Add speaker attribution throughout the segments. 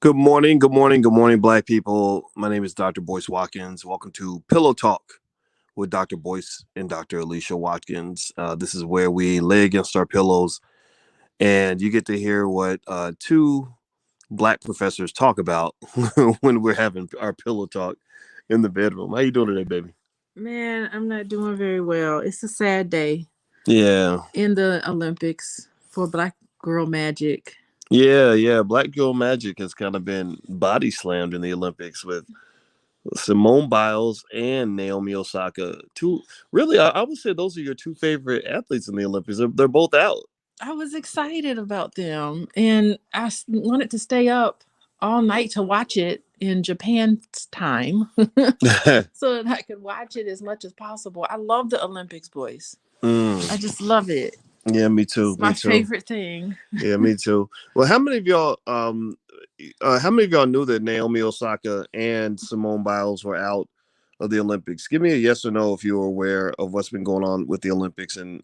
Speaker 1: Good morning, good morning, good morning, Black people. My name is Dr. Boyce Watkins. Welcome to Pillow Talk with Dr. Boyce and Dr. Alicia Watkins. This is where we lay against our pillows and you get to hear what two Black professors talk about when we're having our pillow talk in the bedroom. How you doing today, baby?
Speaker 2: Man, I'm not doing very well. It's a sad day
Speaker 1: Yeah,
Speaker 2: in the Olympics for Black Girl Magic.
Speaker 1: yeah. Black Girl Magic has kind of been body slammed in the Olympics with Simone Biles and Naomi Osaka. Two, really, I would say those are your two favorite athletes in the Olympics. They're both out.
Speaker 2: I was excited about them, and wanted to stay up all night to watch it in Japan's time so that I could watch it as much as possible. I love the Olympics, boys. I
Speaker 1: Mm,
Speaker 2: just love it.
Speaker 1: yeah, me too.
Speaker 2: It's
Speaker 1: Me
Speaker 2: my
Speaker 1: too.
Speaker 2: favorite thing.
Speaker 1: Yeah, me too. Well, how many of y'all knew that Naomi Osaka and Simone Biles were out of the Olympics? Give me a yes or no if you were aware of what's been going on with the Olympics. And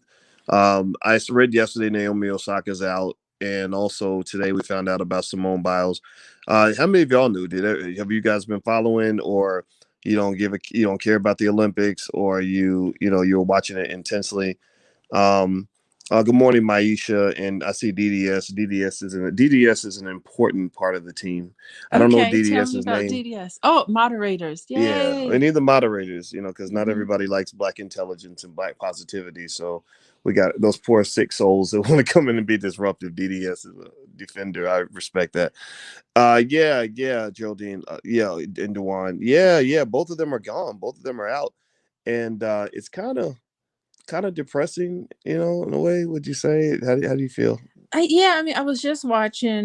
Speaker 1: I read yesterday Naomi Osaka's out, and also today we found out about Simone Biles. How many of y'all knew? Have you guys been following, or you don't care about the Olympics, or you're watching it intensely? Um, Good morning, Maisha, and I see DDS. DDS is an important part of the team. I don't know
Speaker 2: Okay, tell me
Speaker 1: DDS's
Speaker 2: about
Speaker 1: name.
Speaker 2: DDS. Oh, moderators.
Speaker 1: Yeah, we
Speaker 2: Yay.
Speaker 1: need the moderators, because not
Speaker 2: Hmm.
Speaker 1: everybody likes Black intelligence and Black positivity. So we got those poor sick souls that want to come in and be disruptive. DDS is a defender. I respect that. Yeah, Geraldine. And Dewan. Yeah. Both of them are gone. Both of them are out, and it's kind of depressing, in a way. Would you say? How do you feel?
Speaker 2: Yeah, I mean, I was just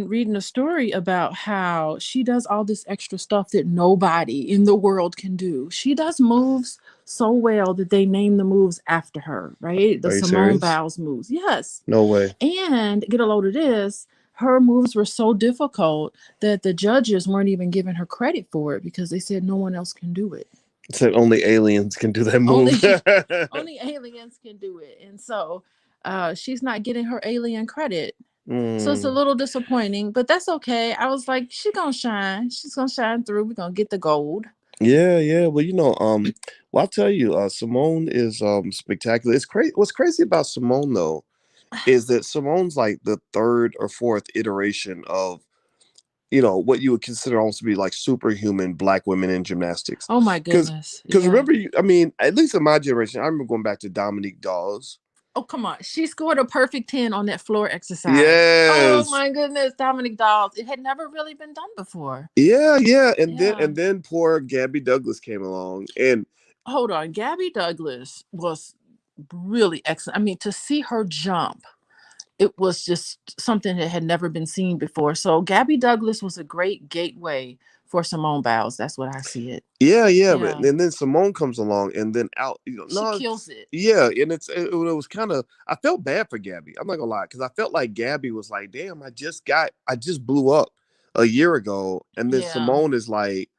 Speaker 2: reading a story about how she does all this extra stuff that nobody in the world can do. She does moves so well that they name the moves after her, right? The
Speaker 1: Are you
Speaker 2: Simone
Speaker 1: serious?
Speaker 2: Biles moves. Yes.
Speaker 1: No way.
Speaker 2: And get a load of this. Her moves were so difficult that the judges weren't even giving her credit for it because they said no one else can do it.
Speaker 1: Said only aliens can do that
Speaker 2: Only
Speaker 1: move.
Speaker 2: only aliens can do it. And so she's not getting her alien credit. So it's a
Speaker 1: Mm.
Speaker 2: little disappointing, but that's okay. I was like, she's gonna shine. She's gonna shine through. We're gonna get the gold.
Speaker 1: Yeah. Well, I'll tell you, Simone is spectacular. It's crazy. What's crazy about Simone though is that Simone's like the third or fourth iteration of what you would consider almost to be like superhuman Black women in gymnastics.
Speaker 2: Oh my
Speaker 1: Because
Speaker 2: goodness.
Speaker 1: because
Speaker 2: Yeah.
Speaker 1: remember, I mean, at least in my generation, I remember going back to Dominique Dawes.
Speaker 2: Oh, come on. She scored a perfect 10 on that floor exercise. Oh
Speaker 1: Yes.
Speaker 2: my goodness. Dominic Dawes. It had never really been done before.
Speaker 1: Yeah. And then
Speaker 2: Yeah.
Speaker 1: and then poor Gabby Douglas came along. And
Speaker 2: Hold on. Gabby Douglas was really excellent. I mean, to see her jump, it was just something that had never been seen before. So Gabby Douglas was a great gateway for Simone Biles. That's what I see it.
Speaker 1: yeah, but
Speaker 2: Yeah.
Speaker 1: and then Simone comes along and then out,
Speaker 2: She
Speaker 1: no,
Speaker 2: kills it.
Speaker 1: yeah, and it was kind of, I felt bad for Gabby. I'm not gonna lie, because I felt like Gabby was like, damn, I just blew up a year ago, and then
Speaker 2: Yeah.
Speaker 1: Simone is like,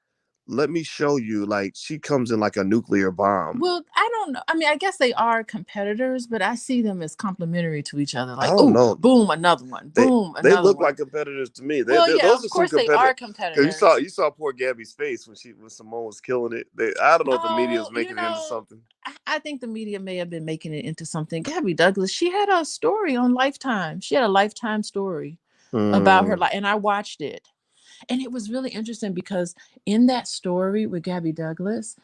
Speaker 1: let me show you, like she comes in like a nuclear bomb.
Speaker 2: Well, I don't know. I mean, I guess they are competitors, but I see them as complementary to each other.
Speaker 1: I
Speaker 2: Like,
Speaker 1: don't
Speaker 2: oh,
Speaker 1: know.
Speaker 2: boom, another one.
Speaker 1: They
Speaker 2: Boom,
Speaker 1: they
Speaker 2: another
Speaker 1: look
Speaker 2: one.
Speaker 1: like competitors to me.
Speaker 2: Well, yeah,
Speaker 1: Those
Speaker 2: of
Speaker 1: are some
Speaker 2: course they
Speaker 1: competitors.
Speaker 2: are
Speaker 1: Because you saw
Speaker 2: competitors.
Speaker 1: you saw poor Gabby's face when Simone was killing it. I don't know if the media
Speaker 2: Oh,
Speaker 1: was making it into something.
Speaker 2: I think the media may have been making it into something. Gabby Douglas, she had a story on Lifetime. She had a Lifetime story about her
Speaker 1: Mm,
Speaker 2: life, and I watched it. And it was really interesting because in that story with Gabby Douglas,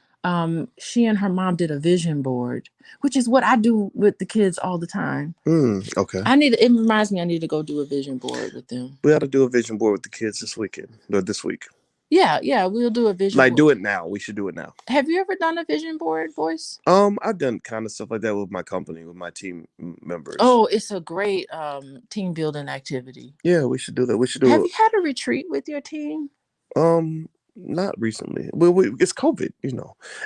Speaker 2: she and her mom did a vision board, which is what I do with the kids all the time.
Speaker 1: okay.
Speaker 2: It reminds me I need to go do a vision board with them.
Speaker 1: We got to do a vision board with the kids this weekend or this week.
Speaker 2: Yeah, we'll do a vision
Speaker 1: Like, do
Speaker 2: board.
Speaker 1: it now. We should do it now.
Speaker 2: Have you ever done a vision board, boys?
Speaker 1: I've done kind of stuff like that with my company, with my team members.
Speaker 2: Oh, it's a great team building activity.
Speaker 1: Yeah, we should do that. We should
Speaker 2: Have
Speaker 1: do
Speaker 2: you had a retreat with your team?
Speaker 1: not recently. It's COVID,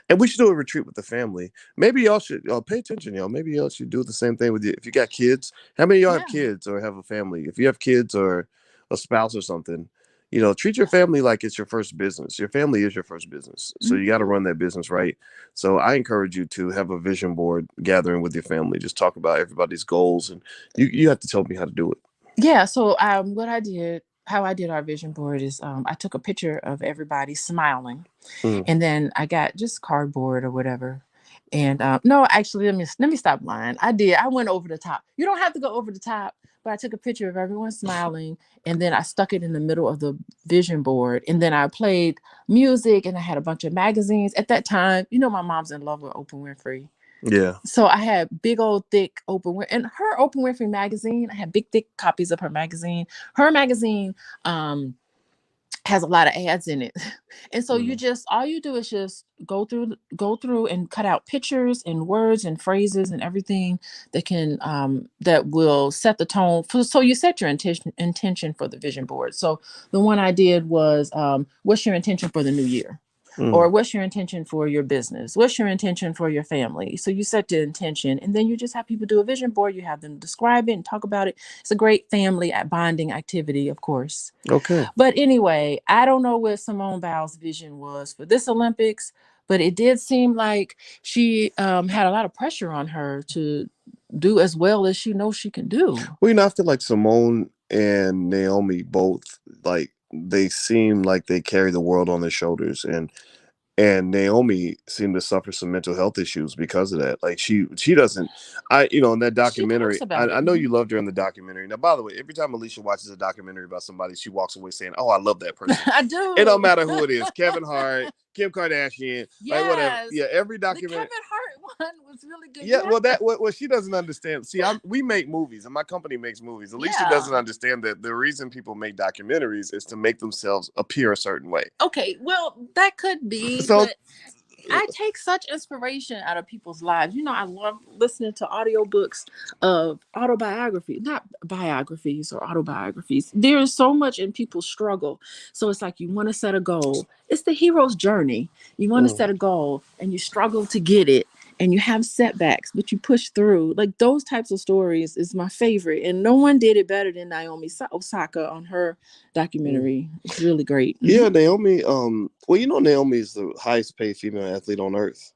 Speaker 1: and we should do a retreat with the family. Maybe y'all should pay attention, y'all. Maybe y'all should do the same thing with you. If you got kids, how many of y'all have
Speaker 2: Yeah.
Speaker 1: kids or have a family? If you have kids or a spouse or something, treat your family like it's your first business. Your family is your first business, so you got to
Speaker 2: Hmm.
Speaker 1: run that business right. So I encourage you to have a vision board gathering with your family. Just talk about everybody's goals, and you have to tell me how to do it.
Speaker 2: Yeah. So what I did. how I did our vision board is I took a picture of everybody smiling,
Speaker 1: Mm.
Speaker 2: and then I got just cardboard or whatever. And no, actually, let me stop lying. I did. I went over the top. You don't have to go over the top, but I took a picture of everyone smiling, and then I stuck it in the middle of the vision board, and then I played music, and I had a bunch of magazines. At that time, my mom's in love with Oprah Winfrey.
Speaker 1: Yeah.
Speaker 2: So I had big old thick and her Oprah Winfrey magazine. I had big thick copies of her magazine. Her magazine has a lot of ads in it. And so
Speaker 1: Mm.
Speaker 2: all you do is just go through and cut out pictures and words and phrases and everything that will set the tone so you set your intention for the vision board. So the one I did was what's your intention for the new year? Or
Speaker 1: Mm.
Speaker 2: what's your intention for your business? What's your intention for your family? So you set the intention, and then you just have people do a vision board. You have them describe it and talk about it. It's a great family bonding activity, of course.
Speaker 1: Okay.
Speaker 2: But anyway, I don't know what Simone Biles' vision was for this Olympics, but it did seem like she had a lot of pressure on her to do as well as she knows she can do.
Speaker 1: Well, I feel like Simone and Naomi both, like, they seem like they carry the world on their shoulders, and Naomi seemed to suffer some mental health issues because of that. Like, she doesn't, in that
Speaker 2: She talks
Speaker 1: documentary, I,
Speaker 2: about it.
Speaker 1: I know you loved her in the documentary. Now, by the way, every time Alicia watches a documentary about somebody, she walks away saying, "Oh, I love that person."
Speaker 2: I
Speaker 1: It don't
Speaker 2: do.
Speaker 1: matter who it is, Kevin Hart, Kim Kardashian, like whatever.
Speaker 2: Yes.
Speaker 1: Yeah, every
Speaker 2: The Kevin
Speaker 1: documentary.
Speaker 2: Hart one was really good.
Speaker 1: Yeah,
Speaker 2: You have
Speaker 1: well,
Speaker 2: to.
Speaker 1: what she doesn't understand. See, we make movies, and my company makes movies. Alicia
Speaker 2: Yeah.
Speaker 1: doesn't understand that the reason people make documentaries is to make themselves appear a certain way.
Speaker 2: Okay, well, that could be,
Speaker 1: So,
Speaker 2: but I take such inspiration out of people's lives. I love listening to audiobooks of autobiography, not biographies or autobiographies. There is so much in people's struggle. So it's like you want to set a goal. It's the hero's journey. You want to
Speaker 1: mm,
Speaker 2: set a goal and you struggle to get it and you have setbacks, but you push through. Like those types of stories is my favorite. And no one did it better than Naomi Osaka on her
Speaker 1: mm.
Speaker 2: documentary. It's really great.
Speaker 1: Yeah, Naomi. Well, Naomi is the highest paid female athlete on earth.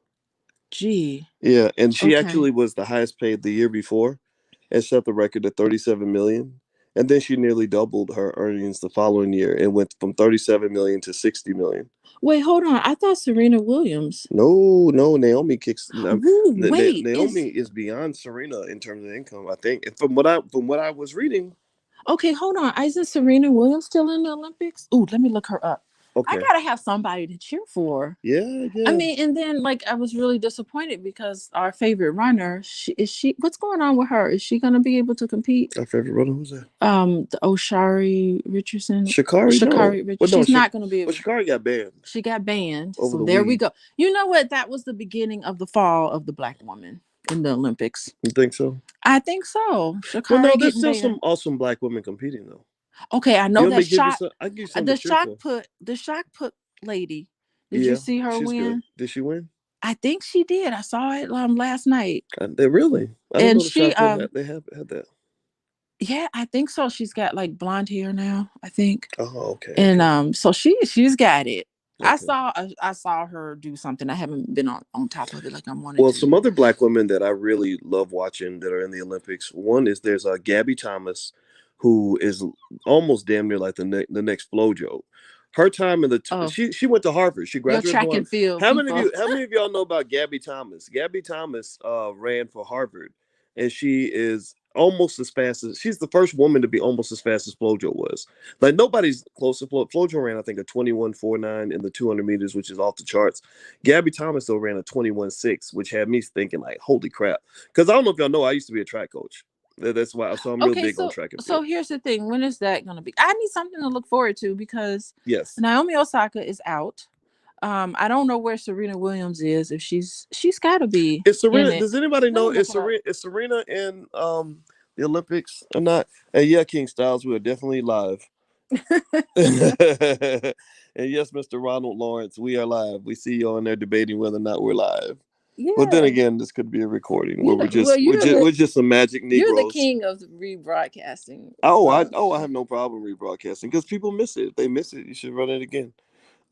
Speaker 2: Gee.
Speaker 1: Yeah, and she
Speaker 2: Okay.
Speaker 1: actually was the highest paid the year before, and set the record at 37 million. And then she nearly doubled her earnings the following year and went from 37 million to 60 million.
Speaker 2: Wait, hold on. I thought Serena Williams.
Speaker 1: No, no, Naomi kicks.
Speaker 2: Ooh, wait,
Speaker 1: Naomi is beyond Serena in terms of income. I think, and from what I was reading.
Speaker 2: okay, hold on. Isn't Serena Williams still in the Olympics? Ooh, let me look her up. I
Speaker 1: Okay.
Speaker 2: gotta have somebody to cheer for.
Speaker 1: Yeah,
Speaker 2: I
Speaker 1: yeah.
Speaker 2: mean, and then like I was really disappointed because our favorite runner, she what's going on with her? Is she gonna be able to compete?
Speaker 1: Our favorite runner, who's that?
Speaker 2: The Oshari Richardson.
Speaker 1: Shakari. No,
Speaker 2: Shakari Richardson.
Speaker 1: well, no.
Speaker 2: She's not gonna be
Speaker 1: Well,
Speaker 2: able.
Speaker 1: Shakari got banned
Speaker 2: She got banned.
Speaker 1: over
Speaker 2: So
Speaker 1: the
Speaker 2: there we
Speaker 1: weed.
Speaker 2: go. You know what? That was the beginning of the fall of the black woman in the Olympics.
Speaker 1: You think so?
Speaker 2: I think so.
Speaker 1: Well, no.
Speaker 2: Shakari
Speaker 1: There's
Speaker 2: getting
Speaker 1: still
Speaker 2: banned.
Speaker 1: some awesome black women competing though.
Speaker 2: Okay, I
Speaker 1: You
Speaker 2: know
Speaker 1: want me
Speaker 2: that
Speaker 1: to give you
Speaker 2: shot
Speaker 1: some? I will give you something to
Speaker 2: the
Speaker 1: cheer
Speaker 2: shot
Speaker 1: for.
Speaker 2: put the shot put lady. Did you
Speaker 1: Yeah,
Speaker 2: see her
Speaker 1: she's good.
Speaker 2: win?
Speaker 1: Did she win?
Speaker 2: I think she did. I saw it last night.
Speaker 1: They really? I didn't
Speaker 2: And
Speaker 1: know the
Speaker 2: she
Speaker 1: shot put that they have had that.
Speaker 2: yeah, I think so. She's got like blonde hair now, I think.
Speaker 1: Oh, okay,
Speaker 2: And
Speaker 1: okay,
Speaker 2: so she's got it.
Speaker 1: okay.
Speaker 2: I saw her do something. I haven't been on top of it like I wanted
Speaker 1: Well,
Speaker 2: to.
Speaker 1: some other black women that I really love watching that are in the Olympics. One is there's Gabby Thomas, who is almost damn near like the next FloJo. Her time in
Speaker 2: Oh,
Speaker 1: she went to Harvard. She
Speaker 2: your
Speaker 1: graduated from
Speaker 2: track and
Speaker 1: Harvard.
Speaker 2: field
Speaker 1: How many of
Speaker 2: people.
Speaker 1: you how many of y'all know about Gabby Thomas? Gabby Thomas ran for Harvard, and she is almost as fast as she's the first woman to be almost as fast as FloJo was. Like nobody's close to FloJo ran I think a 21.49 in the 200 meters, which is off the charts. Gabby Thomas though ran a 21.6, which had me thinking like, holy crap. Because I don't know if y'all know, I used to be a track coach. That's why, so I'm real
Speaker 2: Okay,
Speaker 1: big on
Speaker 2: so
Speaker 1: track and
Speaker 2: so
Speaker 1: field.
Speaker 2: here's the thing. When is that gonna be? I need something to look forward to because
Speaker 1: Yes.
Speaker 2: Naomi Osaka is out. I don't know where Serena Williams is. If she's got to be
Speaker 1: Is
Speaker 2: in
Speaker 1: Serena,
Speaker 2: it.
Speaker 1: does anybody
Speaker 2: Let
Speaker 1: know,
Speaker 2: me look it up.
Speaker 1: Is Serena in the Olympics or not? And yeah, King Styles, we are definitely live. And yes, Mr. Ronald Lawrence, we are live. We see you on there debating whether or not we're live. But then
Speaker 2: Yeah,
Speaker 1: again, this could be a recording where we're
Speaker 2: well,
Speaker 1: just we're just some magic
Speaker 2: you're the
Speaker 1: Negroes.
Speaker 2: king of rebroadcasting.
Speaker 1: I have no problem rebroadcasting because people miss it. If they miss it, you should run it again.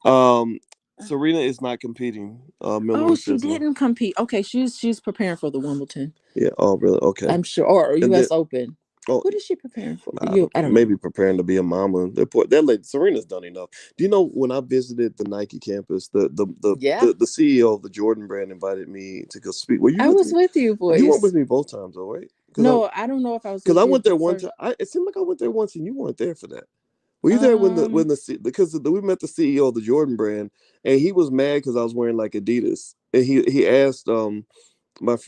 Speaker 1: Um, Serena is not competing.
Speaker 2: Oh,
Speaker 1: Miller
Speaker 2: she
Speaker 1: says no.
Speaker 2: didn't compete. Okay, she's preparing for the Wimbledon.
Speaker 1: Yeah. Oh, really? Okay.
Speaker 2: I'm sure, or
Speaker 1: And then
Speaker 2: U.S. Open.
Speaker 1: Oh,
Speaker 2: What is she preparing for?
Speaker 1: I
Speaker 2: You,
Speaker 1: don't
Speaker 2: I
Speaker 1: know.
Speaker 2: don't know.
Speaker 1: Maybe preparing to be a mama. That lady Serena's done enough. Do you know when I visited the Nike campus,
Speaker 2: Yeah,
Speaker 1: the CEO of the Jordan brand invited me to go speak. Were you
Speaker 2: I
Speaker 1: with
Speaker 2: was
Speaker 1: me?
Speaker 2: with you,
Speaker 1: You weren't with
Speaker 2: boys.
Speaker 1: me both times, though, right?
Speaker 2: No, I don't know if I was
Speaker 1: Because I
Speaker 2: with you
Speaker 1: went there
Speaker 2: the
Speaker 1: one time.
Speaker 2: first.
Speaker 1: It seemed like I went there once, and you weren't there for that. Were you there
Speaker 2: Um,
Speaker 1: because we met the CEO of the Jordan brand, and he was mad because I was wearing like Adidas, and he asked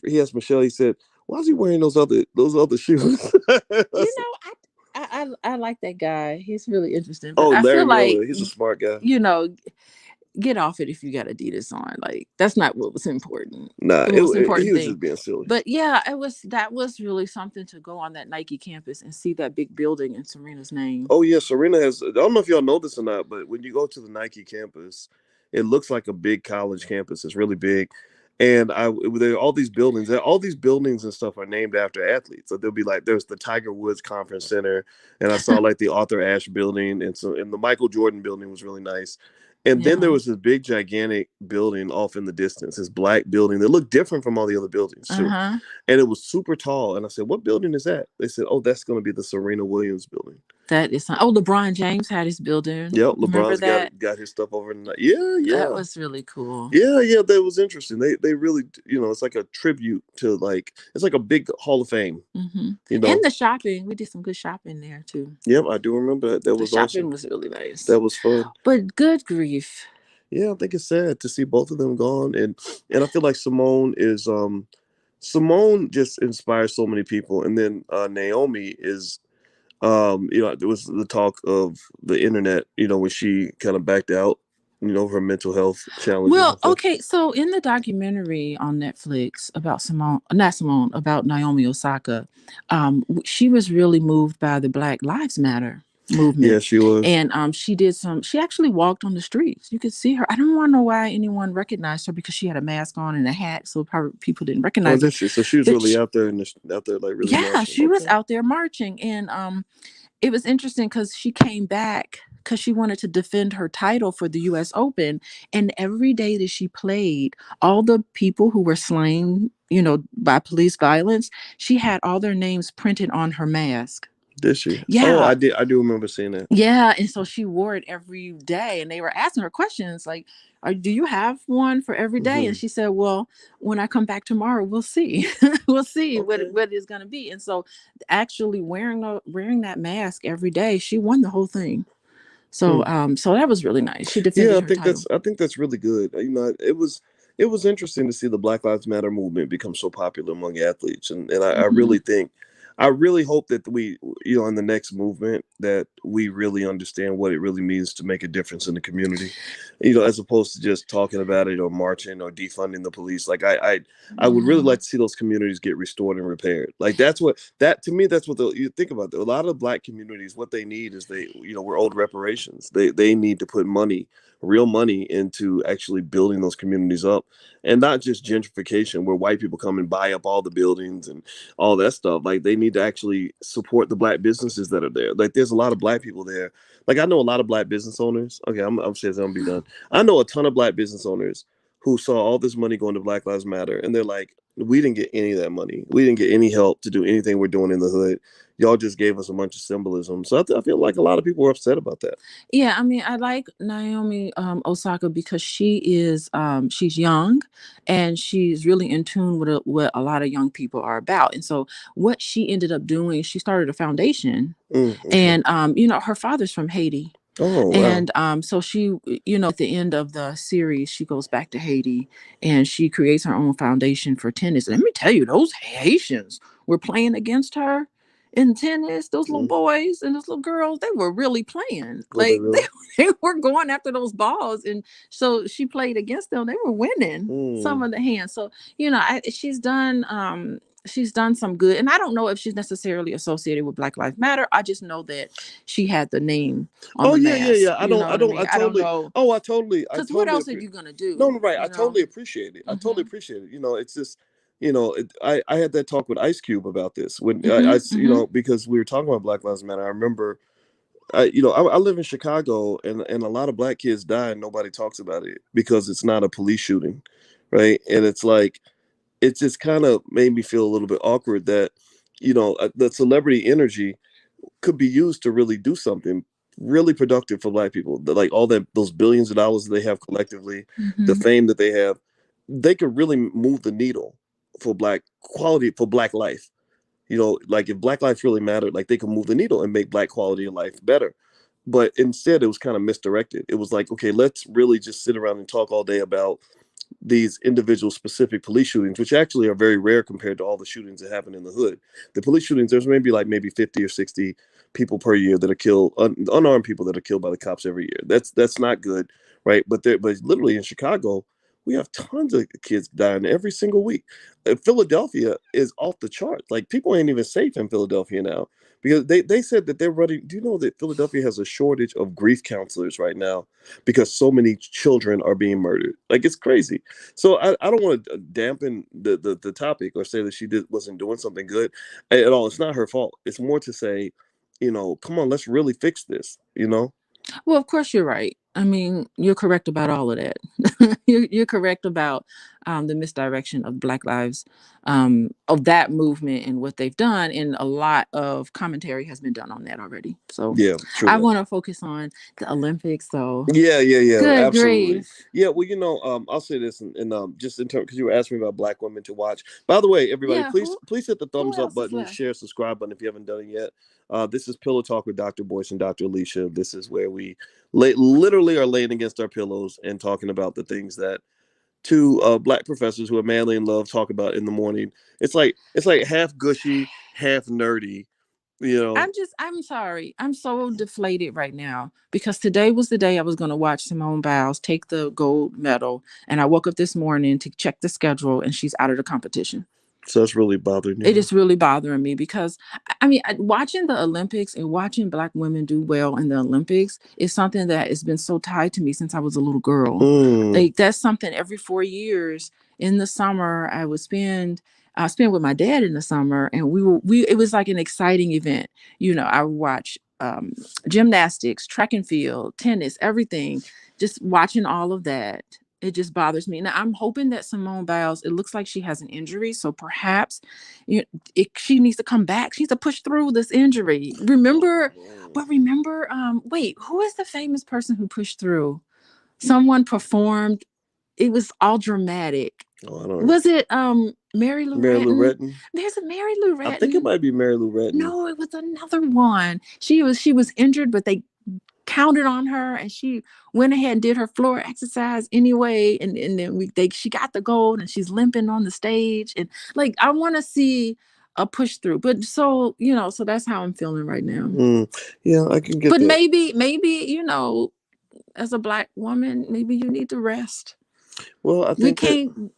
Speaker 1: he asked Michelle. He said, "Why is he wearing those other shoes?"
Speaker 2: you know, I like that guy. He's really interesting. But
Speaker 1: Oh,
Speaker 2: I
Speaker 1: Larry
Speaker 2: feel like,
Speaker 1: Miller, he's a smart guy.
Speaker 2: you know, get off it if you got Adidas on. Like that's not what was important.
Speaker 1: Nah,
Speaker 2: The most
Speaker 1: he
Speaker 2: important
Speaker 1: was
Speaker 2: thing.
Speaker 1: just being silly.
Speaker 2: But yeah, it was that was really something to go on that Nike campus and see that big building in Serena's name.
Speaker 1: Oh yeah, Serena has. I don't know if y'all know this or not, but when you go to the Nike campus, it looks like a big college campus. It's really big, and there are all these buildings. All these buildings and stuff are named after athletes. So there'll be like there's the Tiger Woods Conference Center, and I saw like the Arthur Ashe building, and the Michael Jordan building was really nice. And then there
Speaker 2: Yeah.
Speaker 1: was this big, gigantic building off in the distance, this black building that looked different from all the other buildings
Speaker 2: Uh
Speaker 1: too,
Speaker 2: huh.
Speaker 1: and it was super tall. And I said, "What building is that?" They said, "Oh, that's going to be the Serena Williams building."
Speaker 2: That is. Oh, LeBron James had his building.
Speaker 1: Yep,
Speaker 2: Remember
Speaker 1: LeBron's
Speaker 2: that?
Speaker 1: got his stuff over in the yeah,
Speaker 2: That
Speaker 1: yeah.
Speaker 2: was really cool.
Speaker 1: Yeah, that was interesting. They really, it's like a tribute to like it's like a big Hall of Fame,
Speaker 2: Hmm.
Speaker 1: you
Speaker 2: And
Speaker 1: know.
Speaker 2: the shopping, we did some good shopping there too.
Speaker 1: Yep, I do remember that. That
Speaker 2: The
Speaker 1: was awesome.
Speaker 2: shopping was really nice.
Speaker 1: That was fun.
Speaker 2: But good grief.
Speaker 1: Yeah, I think it's sad to see both of them gone, and I feel like Simone just inspires so many people, and then Naomi is there was the talk of the internet, when she kind of backed out, her mental health challenges
Speaker 2: Well,
Speaker 1: and stuff.
Speaker 2: okay, so in the documentary on Netflix about Simone, not Simone, about Naomi Osaka, she was really moved by the Black Lives Matter
Speaker 1: Yeah,
Speaker 2: movement,
Speaker 1: she was.
Speaker 2: and she actually walked on the streets. You could see her. I don't want to know why anyone recognized her because she had a mask on and a hat, so probably people didn't
Speaker 1: Oh,
Speaker 2: recognize her.
Speaker 1: did she? So she was
Speaker 2: But
Speaker 1: really out there out there like really
Speaker 2: yeah,
Speaker 1: marching.
Speaker 2: she was
Speaker 1: Okay.
Speaker 2: out there marching, and it was interesting because she came back because she wanted to defend her title for the US Open. And every day that she played, all the people who were slain, by police violence, she had all their names printed on her mask.
Speaker 1: Did she? Oh,
Speaker 2: Yeah.
Speaker 1: I do remember seeing that.
Speaker 2: Yeah. And so she wore it every day. And they were asking her questions like, do you have one for every day? And
Speaker 1: Hmm.
Speaker 2: she said, well, when I come back tomorrow, we'll see. We'll see
Speaker 1: Okay.
Speaker 2: what it's going to be. And so actually wearing that mask every day, she won the whole thing. So
Speaker 1: Hmm.
Speaker 2: so that was really nice. She
Speaker 1: Yeah,
Speaker 2: defended her title.
Speaker 1: I think that's really good. It was interesting to see the Black Lives Matter movement become so popular among athletes, and I
Speaker 2: Hmm.
Speaker 1: really think, I really hope that we, in the next movement, that we really understand what it really means to make a difference in the community, as opposed to just talking about it or marching or defunding the police. Like I would really
Speaker 2: Hmm.
Speaker 1: like to see those communities get restored and repaired. Like that to me, that's what you think about. A lot of Black communities, what they need is we're owed reparations. They need to put money, real money, into actually building those communities up, and not just gentrification where white people come and buy up all the buildings and all that stuff. Like they need to actually support the Black businesses that are there. Like there's a lot of Black people there. Like I know a lot of Black business owners. Okay, I'm saying I'm gonna be done. I know a ton of Black business owners who saw all this money going to Black Lives Matter, and they're like, we didn't get any of that money. We didn't get any help to do anything we're doing in the hood. Y'all just gave us a bunch of symbolism. So I feel like a lot of people were upset about that.
Speaker 2: Yeah, I mean, I like Naomi Osaka because she's young and she's really in tune with what a lot of young people are about. And so what she ended up doing, she started a foundation,
Speaker 1: Okay.
Speaker 2: and her father's from Haiti.
Speaker 1: Oh wow.
Speaker 2: And so she, at the end of the series, she goes back to Haiti and she creates her own foundation for tennis. Let me tell you, those Haitians were playing against her in tennis. Those little
Speaker 1: Mm.
Speaker 2: boys and those little girls, they were really playing.
Speaker 1: Were they
Speaker 2: Like
Speaker 1: really?
Speaker 2: they were going after those balls. And so she played against them. They were winning some
Speaker 1: Mm.
Speaker 2: of the hands. So, she's done some good. And I don't know if she's necessarily associated with Black Lives Matter. I just know that she had the name on
Speaker 1: Oh
Speaker 2: the
Speaker 1: yeah, yeah,
Speaker 2: mask.
Speaker 1: yeah.
Speaker 2: You know what I mean?
Speaker 1: I
Speaker 2: I don't
Speaker 1: totally.
Speaker 2: know.
Speaker 1: Oh, I
Speaker 2: Because what
Speaker 1: totally
Speaker 2: else are
Speaker 1: agree.
Speaker 2: you going to
Speaker 1: No,
Speaker 2: do?
Speaker 1: no, right. I
Speaker 2: You know?
Speaker 1: totally appreciate it. I totally
Speaker 2: Mm-hmm.
Speaker 1: appreciate it. It's just, I had that talk with Ice Cube about this when
Speaker 2: Mm-hmm. Mm-hmm.
Speaker 1: because we were talking about Black Lives Matter. I remember, I live in Chicago, and a lot of Black kids die and nobody talks about it because it's not a police shooting, right? And it's like it just kind of made me feel a little bit awkward that the celebrity energy could be used to really do something really productive for black people. Like all that, those billions of dollars that they have collectively, the
Speaker 2: Hmm.
Speaker 1: fame that they have, they could really move the needle for black quality, for black life. Like if black life really mattered, like they could move the needle and make black quality of life better. But instead, it was kind of misdirected. It was like, okay, let's really just sit around and talk all day about these individual specific police shootings, which actually are very rare compared to all the shootings that happen in the hood. The police shootings, there's maybe 50 or 60 people per year that are killed, unarmed people that are killed by the cops every year. That's not good, right? But literally in Chicago, we have tons of kids dying every single week. Philadelphia is off the charts. Like people ain't even safe in Philadelphia now because they said that they're running. Do you know that Philadelphia has a shortage of grief counselors right now because so many children are being murdered? Like it's crazy. So I don't want to dampen the topic or say that wasn't doing something good at all. It's not her fault. It's more to say, come on, let's really fix this.
Speaker 2: Well, of course you're right. I mean, you're correct about all of that. You're correct about the misdirection of Black Lives, of that movement and what they've done, and a lot of commentary has been done on that already. So,
Speaker 1: Yeah,
Speaker 2: I
Speaker 1: truly.
Speaker 2: want to focus on the Olympics. So,
Speaker 1: Yeah, yeah, yeah,
Speaker 2: good
Speaker 1: absolutely.
Speaker 2: grief.
Speaker 1: Yeah, well, I'll say this, and just in terms because you were asking me about black women to watch. By the way, everybody,
Speaker 2: Yeah,
Speaker 1: please hit the
Speaker 2: who
Speaker 1: thumbs up
Speaker 2: else is
Speaker 1: button,
Speaker 2: left?
Speaker 1: share, subscribe button if you haven't done it yet. This is Pillow Talk with Dr. Boyce and Dr. Alicia. This is where we literally are laying against our pillows and talking about the things that two black professors who are manly in love talk about in the morning. It's like half gushy, half nerdy. You know,
Speaker 2: I'm sorry. I'm so deflated right now because today was the day I was going to watch Simone Biles take the gold medal. And I woke up this morning to check the schedule and she's out of the competition.
Speaker 1: so that's really bothering
Speaker 2: It
Speaker 1: you.
Speaker 2: is really bothering me because I mean, watching the Olympics and watching Black women do well in the Olympics is something that has been so tied to me since I was a little girl.
Speaker 1: Mm,
Speaker 2: Like that's something every 4 years in the summer I spend with my dad in the summer, and we it was like an exciting event. I would watch gymnastics, track and field, tennis, everything. Just watching all of that, it just bothers me. Now I'm hoping that Simone Biles, it looks like she has an injury, so perhaps she needs to come back. She needs to push through this injury. Remember, wait, who is the famous person who pushed through? Someone performed. It was all dramatic.
Speaker 1: oh, I don't.
Speaker 2: Was it Mary Lou
Speaker 1: Mary Lou
Speaker 2: Retton?
Speaker 1: Retton.
Speaker 2: There's a Mary Lou
Speaker 1: I think it
Speaker 2: Retton.
Speaker 1: might be Mary Lou Retton.
Speaker 2: No, it was another one. She was injured, but they counted on her, and she went ahead and did her floor exercise anyway. And then she got the gold, and she's limping on the stage. And like I want to see a push through, but so that's how I'm feeling right now.
Speaker 1: Mm, yeah, I can get
Speaker 2: But
Speaker 1: that.
Speaker 2: maybe as a Black woman, maybe you need to rest.
Speaker 1: Well, I
Speaker 2: We
Speaker 1: think that.
Speaker 2: can't.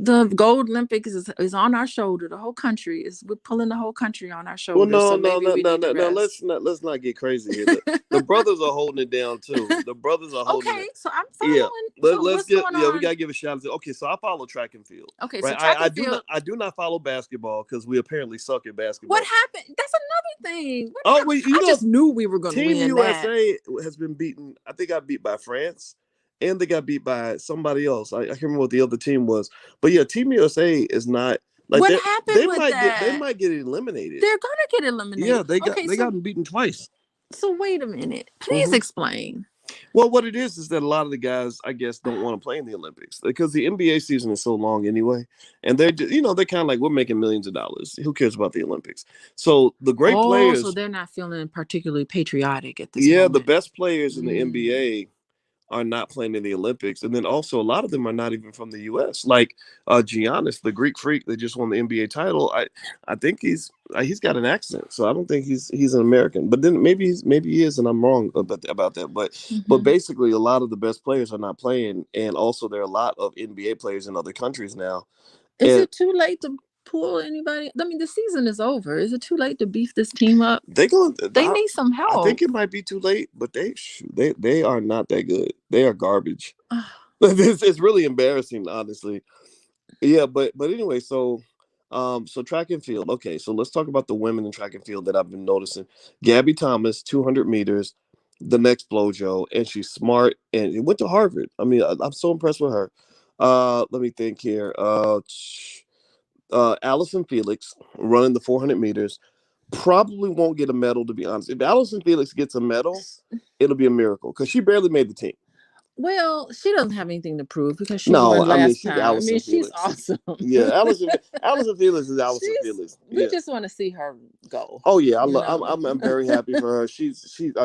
Speaker 2: The gold Olympics is on our shoulder. The whole country is. We're pulling the whole country on our
Speaker 1: Well,
Speaker 2: shoulders.
Speaker 1: no,
Speaker 2: So
Speaker 1: no,
Speaker 2: maybe
Speaker 1: no,
Speaker 2: we
Speaker 1: no,
Speaker 2: need to
Speaker 1: no, no.
Speaker 2: rest.
Speaker 1: Let's not get crazy here. The brothers are holding it down too. The brothers are holding
Speaker 2: Okay,
Speaker 1: it.
Speaker 2: so I'm
Speaker 1: Yeah.
Speaker 2: following.
Speaker 1: Let,
Speaker 2: So
Speaker 1: let's
Speaker 2: what's
Speaker 1: get
Speaker 2: going
Speaker 1: yeah, we
Speaker 2: on?
Speaker 1: gotta give a shout out to. Okay, so I follow track and field.
Speaker 2: Okay,
Speaker 1: Right.
Speaker 2: so track
Speaker 1: I
Speaker 2: and
Speaker 1: do not
Speaker 2: field.
Speaker 1: I do not follow basketball because we apparently suck at
Speaker 2: What
Speaker 1: basketball.
Speaker 2: happened? That's another thing. What
Speaker 1: Oh,
Speaker 2: happened?
Speaker 1: wait,
Speaker 2: I just knew we were going to
Speaker 1: Team
Speaker 2: win that.
Speaker 1: USA has been beaten. I think got beat by France, and they got beat by somebody else. I can't remember what the other team was, but yeah, Team USA is not like
Speaker 2: What
Speaker 1: they
Speaker 2: happened
Speaker 1: they
Speaker 2: with
Speaker 1: might get they
Speaker 2: that?
Speaker 1: might get eliminated.
Speaker 2: They're gonna get
Speaker 1: Yeah,
Speaker 2: eliminated.
Speaker 1: they got
Speaker 2: Okay,
Speaker 1: they
Speaker 2: so
Speaker 1: gotten beaten twice.
Speaker 2: wait a minute. Please
Speaker 1: Hmm.
Speaker 2: explain.
Speaker 1: Well, what it is that a lot of the guys, I guess, don't want to play in the Olympics because the NBA season is so long anyway, and they're kind of like we're making millions of dollars. Who cares about the Olympics? So the great
Speaker 2: Oh, so
Speaker 1: players,
Speaker 2: they're not feeling particularly patriotic at this
Speaker 1: yeah, the
Speaker 2: moment.
Speaker 1: best players in the
Speaker 2: Mm.
Speaker 1: NBA are not playing in the Olympics, and then also a lot of them are not even from the U.S. Like Giannis, the Greek freak that just won the NBA title. I think he's got an accent, so I don't think he's an American. But then maybe he is, and I'm wrong about that. But
Speaker 2: Hmm.
Speaker 1: basically, a lot of the best players are not playing, and also there are a lot of NBA players in other countries now,
Speaker 2: Is
Speaker 1: and
Speaker 2: it too late to pull anybody? I mean, the season is over. Is it too late to beef this team up?
Speaker 1: they going.
Speaker 2: They need some
Speaker 1: I think
Speaker 2: help.
Speaker 1: it might be too late, but they are not that good. They are garbage. It's really embarrassing, honestly. Yeah, but anyway, so track and field. Okay, so let's talk about the women in track and field that I've been noticing. Gabby Thomas, 200 meters, the next Flojo, and she's smart and it went to Harvard. I mean, I'm so impressed with her. Let me think here. Allison Felix running the 400 meters probably won't get a medal, to be honest. If Allison Felix gets a medal, it'll be a miracle because she barely made the team.
Speaker 2: Well, she doesn't have anything to prove because she
Speaker 1: No,
Speaker 2: won
Speaker 1: I mean
Speaker 2: last
Speaker 1: she's
Speaker 2: time. I mean,
Speaker 1: Allison
Speaker 2: she's
Speaker 1: Felix.
Speaker 2: awesome.
Speaker 1: Yeah, Allison Felix is Allison
Speaker 2: she's.
Speaker 1: Felix.
Speaker 2: We
Speaker 1: Yeah.
Speaker 2: just want to see her go.
Speaker 1: Oh yeah,
Speaker 2: You know.
Speaker 1: I'm very happy for her.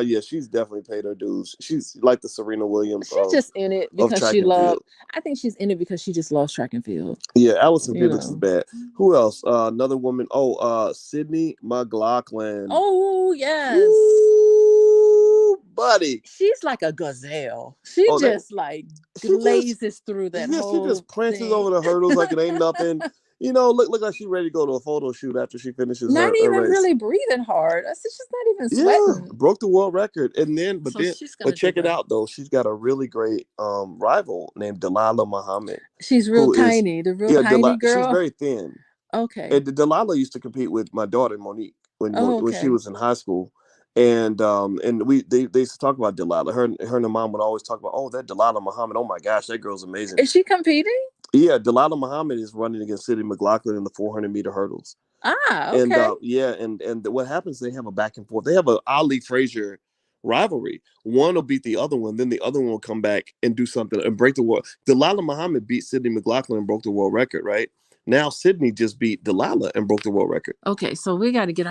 Speaker 1: Yeah, she's definitely paid her dues. She's like the Serena Williams
Speaker 2: She's just in it
Speaker 1: of
Speaker 2: because
Speaker 1: track
Speaker 2: she
Speaker 1: and
Speaker 2: loved.
Speaker 1: field.
Speaker 2: I think she's in it because she just loves track and field.
Speaker 1: Yeah, Allison
Speaker 2: You
Speaker 1: Felix is
Speaker 2: know.
Speaker 1: bad. Who else? Another woman. Oh, Sydney McLaughlin.
Speaker 2: Oh yes.
Speaker 1: Ooh, buddy.
Speaker 2: She's like a gazelle. She
Speaker 1: Oh, that
Speaker 2: just like
Speaker 1: she just
Speaker 2: glazes through that
Speaker 1: she
Speaker 2: whole
Speaker 1: just prances
Speaker 2: thing.
Speaker 1: over the hurdles like it ain't nothing. Look like she ready to go to a photo shoot after she finishes
Speaker 2: Not
Speaker 1: her
Speaker 2: even
Speaker 1: race.
Speaker 2: really breathing hard. I said she's not even
Speaker 1: Yeah,
Speaker 2: sweating.
Speaker 1: broke the world record, and then
Speaker 2: So she's
Speaker 1: but
Speaker 2: gonna do
Speaker 1: check it
Speaker 2: well.
Speaker 1: out though. She's got a really great rival named Delilah Muhammad,
Speaker 2: She's real
Speaker 1: who is
Speaker 2: tiny, the real tiny
Speaker 1: She's
Speaker 2: girl.
Speaker 1: very thin.
Speaker 2: Okay.
Speaker 1: And Delilah used to compete with my daughter Monique
Speaker 2: Oh,
Speaker 1: when she
Speaker 2: okay.
Speaker 1: was in high school, and they used to talk about Delilah. Her and her mom would always talk about, oh, that Delilah Muhammad. Oh my gosh, that girl's amazing.
Speaker 2: Is she competing?
Speaker 1: Yeah, Delilah Muhammad is running against Sydney McLaughlin in the 400-meter hurdles.
Speaker 2: Ah,
Speaker 1: And
Speaker 2: okay.
Speaker 1: yeah, and what happens? They have a back and forth. They have a Ali Frazier rivalry. One will beat the other one, then the other one will come back and do something and break the world. Delilah Muhammad beat Sydney McLaughlin and broke the world record, right? Now Sydney just beat Delilah and broke the world record.
Speaker 2: Okay, so we got to get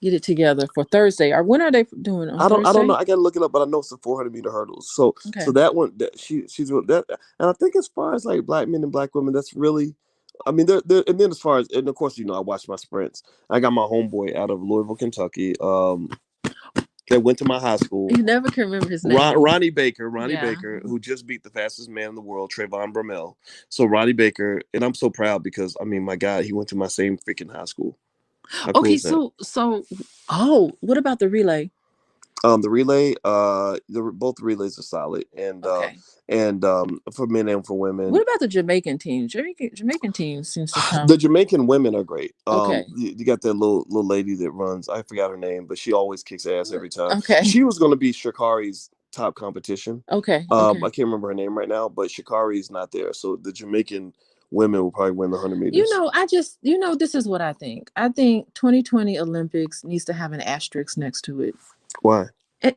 Speaker 2: it together for Thursday. Or when are they doing on
Speaker 1: I don't
Speaker 2: Thursday?
Speaker 1: know. I gotta look it up, but I know it's the 400-meter hurdles. So
Speaker 2: Okay.
Speaker 1: that one that she's that, and I think as far as like black men and black women, that's really. I mean, and then as far as, and of course, I watch my sprints. I got my homeboy out of Louisville, Kentucky, that went to my high school.
Speaker 2: You never can remember his name.
Speaker 1: Ronnie Baker,
Speaker 2: Yeah.
Speaker 1: who just beat the fastest man in the world, Trayvon Bromell. So Ronnie Baker, and I'm so proud because I mean, my God, he went to my same freaking high school. How cool
Speaker 2: Okay,
Speaker 1: is that?
Speaker 2: oh, what about the relay?
Speaker 1: The relay, both relays are solid,
Speaker 2: Okay.
Speaker 1: and for men and for women,
Speaker 2: What about the Jamaican team? Jamaican team seems to
Speaker 1: the
Speaker 2: come.
Speaker 1: Jamaican women are great.
Speaker 2: Okay.
Speaker 1: You got that little lady that runs. I forgot her name, but she always kicks ass every time.
Speaker 2: Okay.
Speaker 1: She was going to be Shakari's top competition.
Speaker 2: Okay.
Speaker 1: I can't remember her name right now, but Shakari's not there, so the Jamaican women will probably win the 100 meters.
Speaker 2: This is what I think. I think 2020 Olympics needs to have an asterisk next to it.
Speaker 1: Why?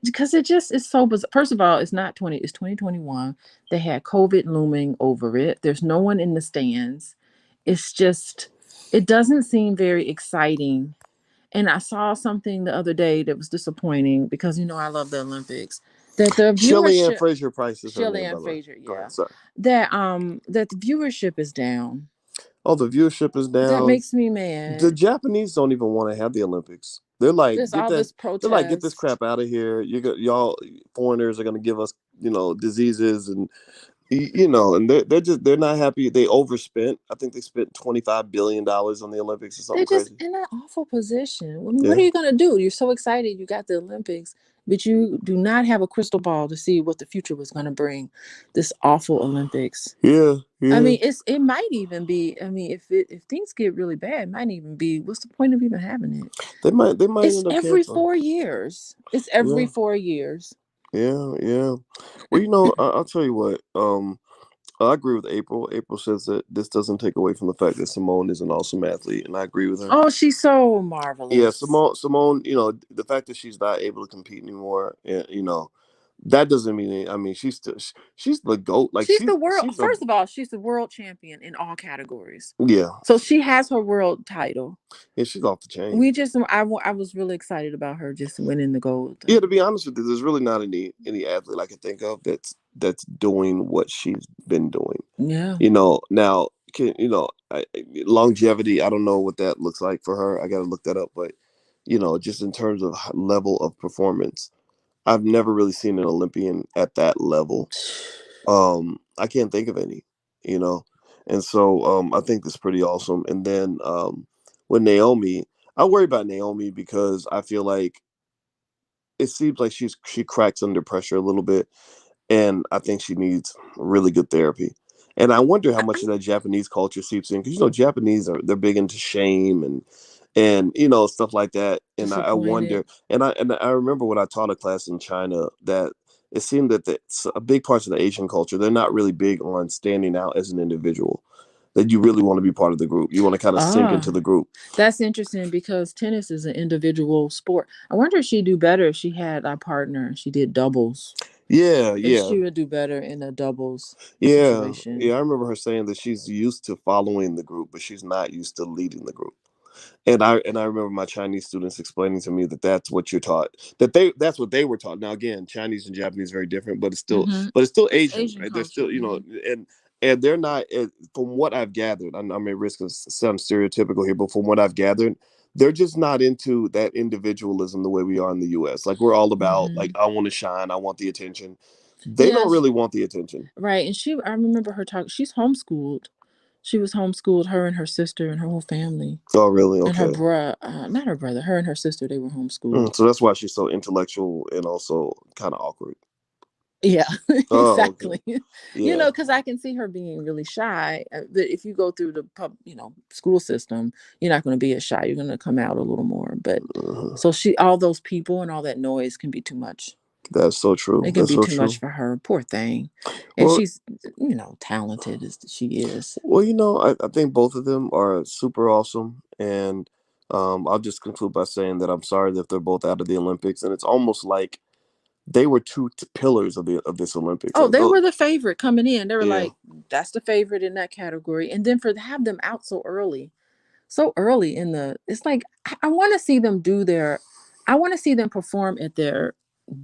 Speaker 2: Because it's so bizarre. First of all, it's not 20, it's 2021. They had COVID looming over it. There's no one in the stands. It's just, it doesn't seem very exciting. And I saw something the other day that was disappointing because I love the Olympics. That the
Speaker 1: Chilean
Speaker 2: viewership,
Speaker 1: Fraser Price is her
Speaker 2: Shelley
Speaker 1: name, by
Speaker 2: and
Speaker 1: the way.
Speaker 2: Fraser,
Speaker 1: Go
Speaker 2: yeah.
Speaker 1: ahead. Sorry.
Speaker 2: That the viewership is down.
Speaker 1: Oh, the viewership is
Speaker 2: That
Speaker 1: down.
Speaker 2: makes me
Speaker 1: The
Speaker 2: mad.
Speaker 1: Japanese don't even want to have the Olympics. They're like,
Speaker 2: There's all this
Speaker 1: They're like, get this
Speaker 2: protest.
Speaker 1: crap out of here. Y'all foreigners are gonna give us, diseases and and they're not happy. They overspent. I think they spent $25 billion on the Olympics or
Speaker 2: They're
Speaker 1: something
Speaker 2: just
Speaker 1: crazy.
Speaker 2: in an awful position. I mean, what
Speaker 1: Yeah,
Speaker 2: are you going to do? You're so excited you got the Olympics, but you do not have a crystal ball to see what the future was going to bring. This awful Olympics.
Speaker 1: yeah,
Speaker 2: I
Speaker 1: yeah.
Speaker 2: mean, it might even be. I mean, if things get really bad, it might even be. What's the point of even having it?
Speaker 1: They might
Speaker 2: It's
Speaker 1: end up
Speaker 2: every
Speaker 1: canceling.
Speaker 2: 4 years. It's every
Speaker 1: Yeah,
Speaker 2: 4 years.
Speaker 1: yeah, yeah. Well, I'll tell you what. I agree with April. April says that this doesn't take away from the fact that Simone is an awesome athlete, and I agree with her.
Speaker 2: Oh, she's so
Speaker 1: Yeah,
Speaker 2: marvelous.
Speaker 1: Simone, the fact that she's not able to compete anymore, that doesn't mean I mean, she's the goat. Like
Speaker 2: She's the world.
Speaker 1: she's a
Speaker 2: First of all, she's the world champion in all categories.
Speaker 1: yeah,
Speaker 2: So she has her world title.
Speaker 1: yeah, she's off the chain.
Speaker 2: I was really excited about her just winning the gold.
Speaker 1: Yeah, to be honest with you, there's really not any athlete I can think of that's doing what she's been doing.
Speaker 2: Yeah.
Speaker 1: Now longevity. I don't know what that looks like for her. I got to look that up, but just in terms of level of performance, I've never really seen an Olympian at that level. I can't think of any, you know, and so I think that's pretty awesome. And then with Naomi, I worry about Naomi because I feel like it seems like she cracks under pressure a little bit, and I think she needs really good therapy. And I wonder how much of that Japanese culture seeps in because Japanese they're big into shame and stuff like that. And I
Speaker 2: Disappointed.
Speaker 1: wonder, and I remember when I taught a class in China that it seemed that a big parts of the Asian culture they're not really big on standing out as an individual. that you really want to be part of the group. You want to kind of sink into
Speaker 2: Ah,
Speaker 1: the group.
Speaker 2: that's interesting because tennis is an individual sport. I wonder if she'd do better if she had a partner and she did doubles.
Speaker 1: Yeah,
Speaker 2: If
Speaker 1: yeah.
Speaker 2: she would do better in a doubles
Speaker 1: Yeah,
Speaker 2: situation.
Speaker 1: yeah. I remember her saying that she's used to following the group, but she's not used to leading the group. And I remember my Chinese students explaining to me that that's what you're taught. That's what they were taught. Now again, Chinese and Japanese are very different,
Speaker 2: Mm-hmm.
Speaker 1: but it's still
Speaker 2: It's
Speaker 1: Asian,
Speaker 2: Asian
Speaker 1: right? They're
Speaker 2: culture.
Speaker 1: still
Speaker 2: Mm-hmm.
Speaker 1: and they're not from what I've gathered. I'm at risk of sound stereotypical here, but from what I've gathered, they're just not into that individualism the way we are in the U.S. Like we're all about like
Speaker 2: Mm-hmm.
Speaker 1: I want to shine, I want the attention. They
Speaker 2: Yeah,
Speaker 1: don't really want the attention.
Speaker 2: right. And I remember her talk. She's homeschooled. She was homeschooled. Her and her sister and her whole family
Speaker 1: Oh, really?
Speaker 2: and her
Speaker 1: Okay.
Speaker 2: brother. Not her brother. Her and her sister. They were homeschooled.
Speaker 1: So that's why she's so intellectual and also kind of awkward.
Speaker 2: Yeah,
Speaker 1: Oh, okay.
Speaker 2: exactly.
Speaker 1: Yeah.
Speaker 2: Because I can see her being really shy. But if you go through the school system, you're not going to be as shy. You're going to come out a little more. But
Speaker 1: Uh-huh.
Speaker 2: so all those people and all that noise can be too much.
Speaker 1: That's so true.
Speaker 2: It can
Speaker 1: That's
Speaker 2: be
Speaker 1: so
Speaker 2: too much
Speaker 1: true.
Speaker 2: for her. Poor thing. And
Speaker 1: Well,
Speaker 2: she's, talented as she is.
Speaker 1: I think both of them are super awesome, and I'll just conclude by saying that I'm sorry that they're both out of the Olympics, and it's almost like they were two pillars of this Olympics.
Speaker 2: Oh,
Speaker 1: Like,
Speaker 2: they
Speaker 1: though,
Speaker 2: were the favorite coming in. They were
Speaker 1: yeah,
Speaker 2: like, that's the favorite in that category. And then for to have them out so early in it's like I want to see them I want to see them perform at their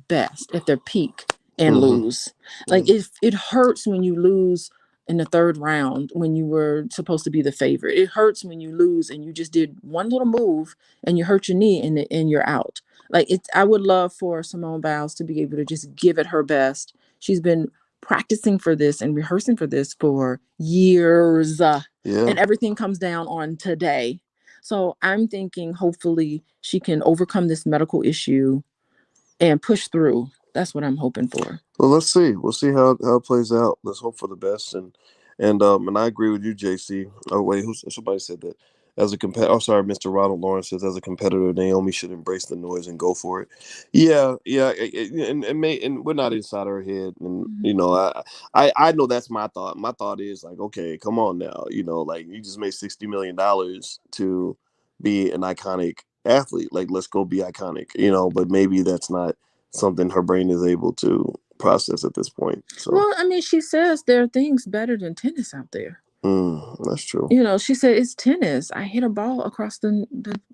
Speaker 2: best, at their peak, and
Speaker 1: hmm
Speaker 2: lose. Like
Speaker 1: yeah,
Speaker 2: it hurts when you lose in the third round when you were supposed to be the favorite. It hurts when you lose and you just did one little move and you hurt your knee and you're out. Like I would love for Simone Biles to be able to just give it her best. She's been practicing for this and rehearsing for this for years,
Speaker 1: yeah.
Speaker 2: and everything comes down on today. So I'm thinking hopefully she can overcome this medical issue and push through. That's what I'm hoping for.
Speaker 1: Well, let's see. We'll see how it plays out. Let's hope for the best. And I agree with you, JC. Oh wait, somebody said that as a competitor. Oh, sorry, Mr. Ronald Lawrence says as a competitor, Naomi should embrace the noise and go for it. Yeah, yeah, and we're not inside her head, and
Speaker 2: Mhm.
Speaker 1: I know that's my thought. My thought is like, okay, come on now, like you just made $60 million to be an iconic athlete. Like, let's go be iconic, But maybe that's not something her brain is able to process at this point. So,
Speaker 2: Well, I mean, she says there are things better than tennis out there.
Speaker 1: that's true.
Speaker 2: She said it's tennis. I hit a ball across the